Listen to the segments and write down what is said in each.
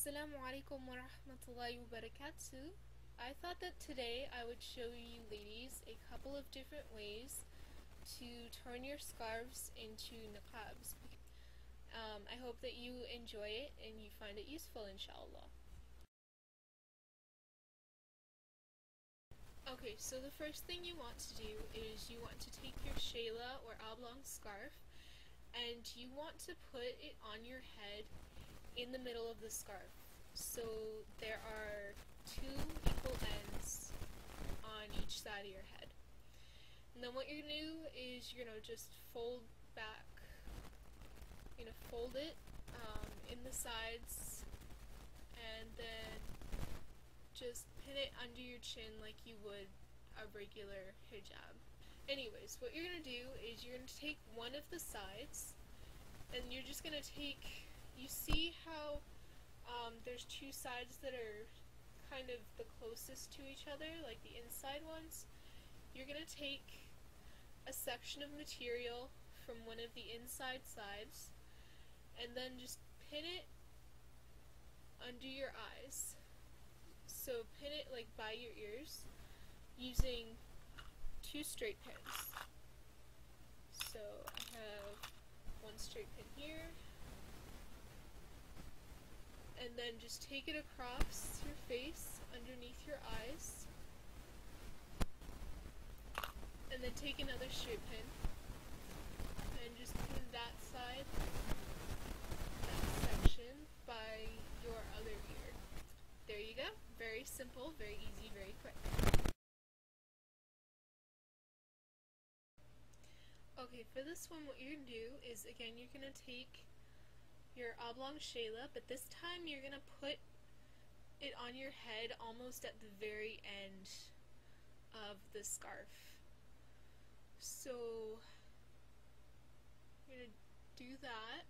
Assalamu alaikum wa rahmatullahi wa barakatuh. I thought that today I would show you ladies a couple of different ways to turn your scarves into niqabs. I hope that you enjoy it and you find it useful, inshallah. Okay, so the first thing you want to do is you want to take your shayla or oblong scarf and you want to put it on your head in the middle of the scarf. So there are two equal ends on each side of your head. And then what you're going to do is you're going to just fold back, fold it in the sides and then just pin it under your chin like you would a regular hijab. Anyways, what you're going to do is you're going to take one of the sides and you're just going to take, you see how there's two sides that are kind of the closest to each other, like the inside ones? You're going to take a section of material from one of the inside sides and then just pin it under your eyes. So pin it like by your ears using two straight pins. So I have one straight pin here, and then just take it across your face underneath your eyes, and then take another straight pin and just pin that side, that section, by your other ear. There you go. Very simple, very easy, very quick. Okay, for this one what you're going to do is, again, you're going to take your oblong shayla, but this time you're going to put it on your head almost at the very end of the scarf. So you're going to do that.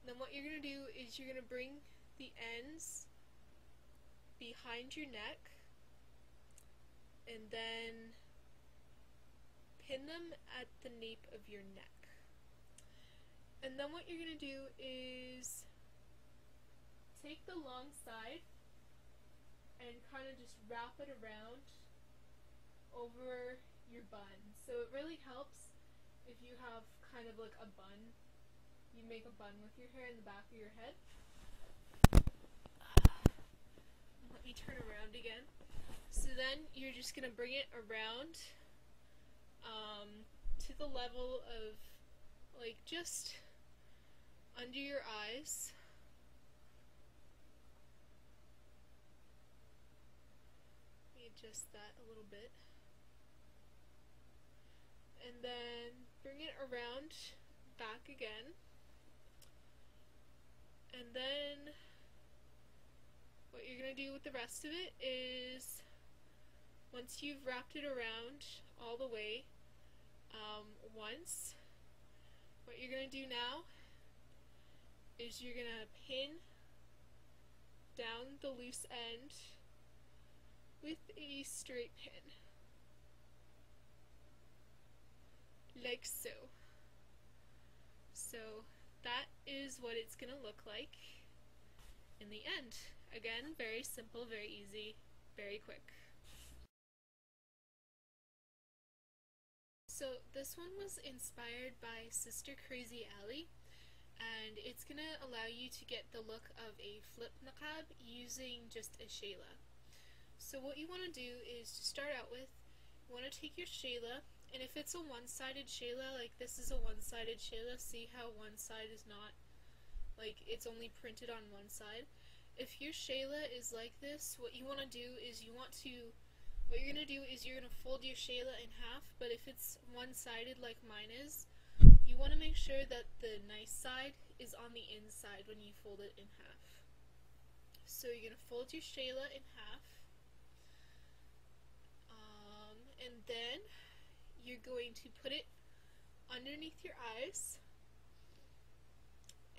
And then what you're going to do is you're going to bring the ends behind your neck and then pin them at the nape of your neck. And then what you're going to do is take the long side and kind of just wrap it around over your bun. So it really helps if you have kind of like a bun. You make a bun with your hair in the back of your head. Let me turn around again. So then you're just going to bring it around to the level of like just under your eyes. Let me adjust that a little bit. And then bring it around back again. And then what you're going to do with the rest of it is, once you've wrapped it around all the way once, what you're going to do now is you're going to pin down the loose end with a straight pin, like so. So that is what it's going to look like in the end. Again, very simple, very easy, very quick. So this one was inspired by Sister Crazy Ali, and it's going to allow you to get the look of a flip niqab using just a shayla. So what you want to do is, to start out with, you want to take your shayla, and if it's a one-sided shayla, like this is a one-sided shayla, see how one side is not, like it's only printed on one side. If your shayla is like this, what you want to do is you're going to fold your shayla in half, but if it's one-sided like mine is, you want to make sure that the nice side is on the inside when you fold it in half. So you're going to fold your shayla in half, and then you're going to put it underneath your eyes,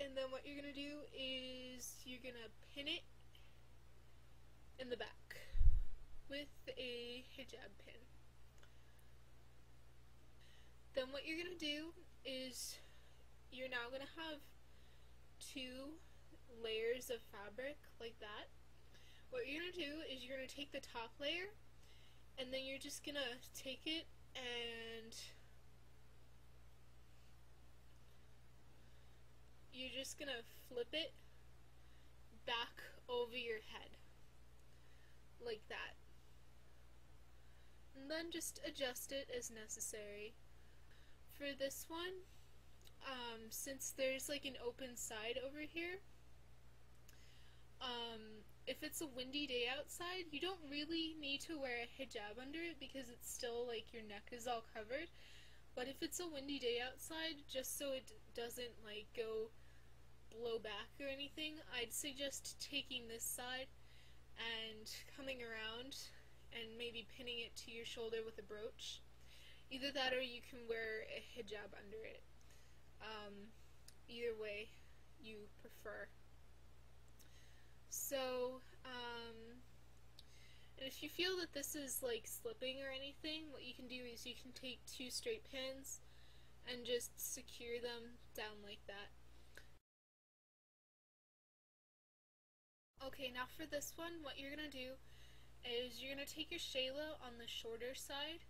and then what you're going to do is you're going to pin it in the back with a hijab pin. Then what you're going to do is you're now going to have two layers of fabric like that. What you're going to do is you're going to take the top layer, and then you're just going to take it and you're just going to flip it back over your head like that, and then just adjust it as necessary. For this one, since there's like an open side over here, if it's a windy day outside, you don't really need to wear a hijab under it because it's still like your neck is all covered. But if it's a windy day outside, just so it doesn't like go blow back or anything, I'd suggest taking this side and coming around and maybe pinning it to your shoulder with a brooch. Either that or you can wear a hijab under it. Either way you prefer. So, and if you feel that this is like slipping or anything, what you can do is you can take 2 straight pins and just secure them down like that. Okay, now for this one, what you're gonna do is you're gonna take your shayla on the shorter side,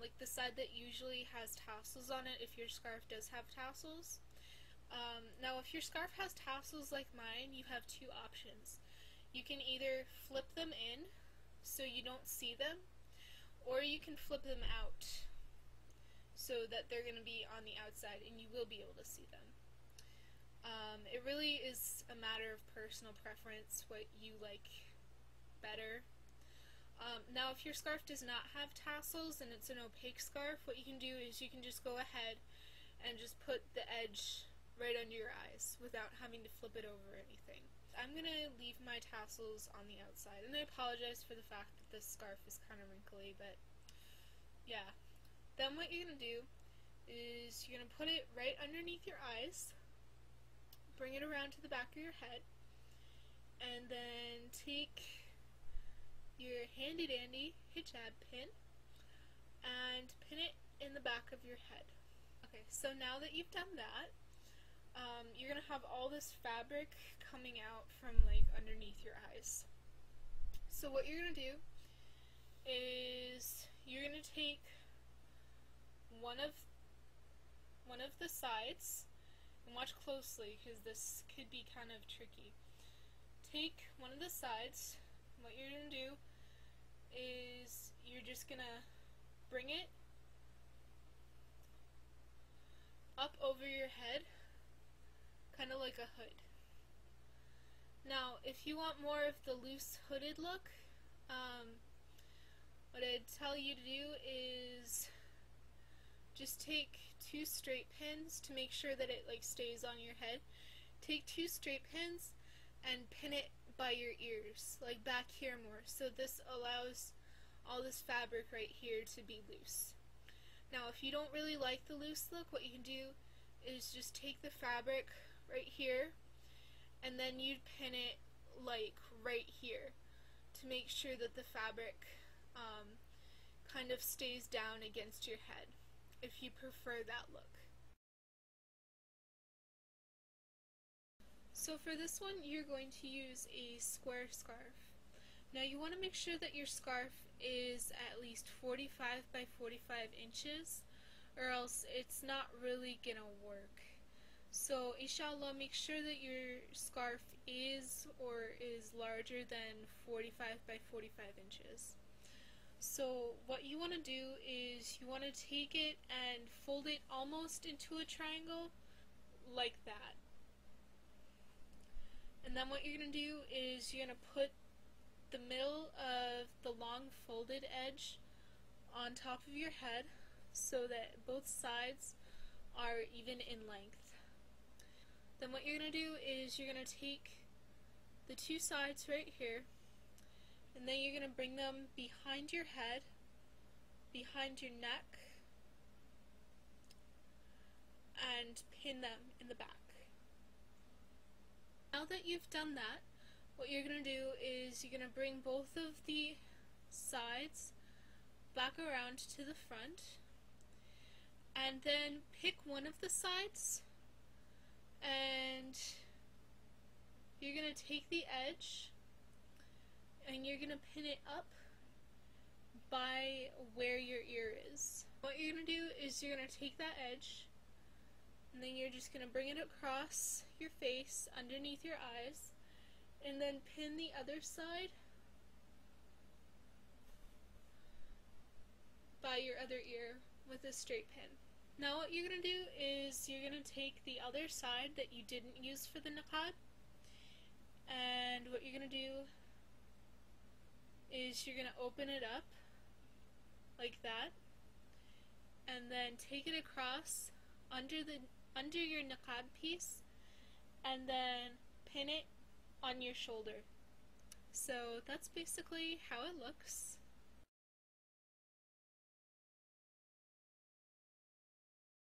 like the side that usually has tassels on it if your scarf does have tassels. Now if your scarf has tassels like mine, you have 2 options. You can either flip them in so you don't see them, or you can flip them out so that they're going to be on the outside and you will be able to see them. It really is a matter of personal preference, what you like better. Now if your scarf does not have tassels and it's an opaque scarf, what you can do is you can just go ahead and just put the edge right under your eyes without having to flip it over or anything. I'm going to leave my tassels on the outside, and I apologize for the fact that this scarf is kind of wrinkly, but yeah. Then what you're going to do is you're going to put it right underneath your eyes, bring it around to the back of your head, and then take your handy dandy hijab pin and pin it in the back of your head. Okay, so now that you've done that, you're gonna have all this fabric coming out from like underneath your eyes. So what you're gonna do is you're gonna take one of the sides, and watch closely because this could be kind of tricky. Take one of the sides. What you're gonna do is you're just gonna bring it up over your head, kind of like a hood. Now, if you want more of the loose hooded look, what I'd tell you to do is just take 2 straight pins to make sure that it like stays on your head. Take 2 straight pins and pin it by your ears, like back here more, so this allows all this fabric right here to be loose. Now if you don't really like the loose look, what you can do is just take the fabric right here and then you'd pin it like right here to make sure that the fabric kind of stays down against your head if you prefer that look. So for this one, you're going to use a square scarf. Now you want to make sure that your scarf is at least 45 by 45 inches, or else it's not really gonna work. So inshallah, make sure that your scarf is or is larger than 45 by 45 inches. So what you want to do is you want to take it and fold it almost into a triangle like that. And then what you're going to do is you're going to put the middle of the long folded edge on top of your head so that both sides are even in length. Then what you're going to do is you're going to take the 2 sides right here, and then you're going to bring them behind your head, behind your neck, and pin them in the back. Now that you've done that, what you're going to do is you're going to bring both of the sides back around to the front, and then pick one of the sides and you're going to take the edge and you're going to pin it up by where your ear is. What you're going to do is you're going to take that edge and then you're just going to bring it across your face underneath your eyes and then pin the other side by your other ear with a straight pin. Now what you're going to do is you're going to take the other side that you didn't use for the niqab, and what you're going to do is you're going to open it up like that and then take it across under your niqab piece and then pin it on your shoulder. So that's basically how it looks.